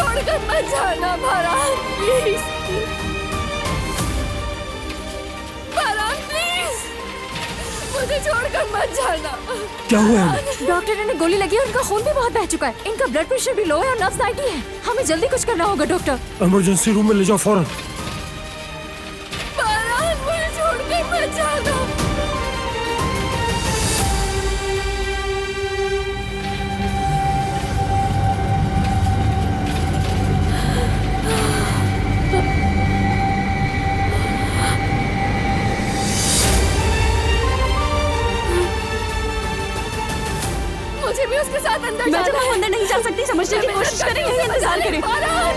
छोड़कर मत जाना फरहान, प्लीज। फरहान प्लीज, मुझे छोड़कर मत जाना। क्या हुआ है? डॉक्टर ने गोली लगी है, उनका खून भी बहुत बह चुका है, इनका ब्लड प्रेशर भी लो है और नर्व्स 90 है। हमें जल्दी कुछ करना होगा डॉक्टर। इमरजेंसी रूम में ले जाओ फौरन। फरहान मुझे छोड़कर मत जाना। मुझे भी उसके साथ अंदर मैं जाना है। अंदर नहीं जा सकती, समझने की कोशिश करें, यही इंतजार करें। फरहान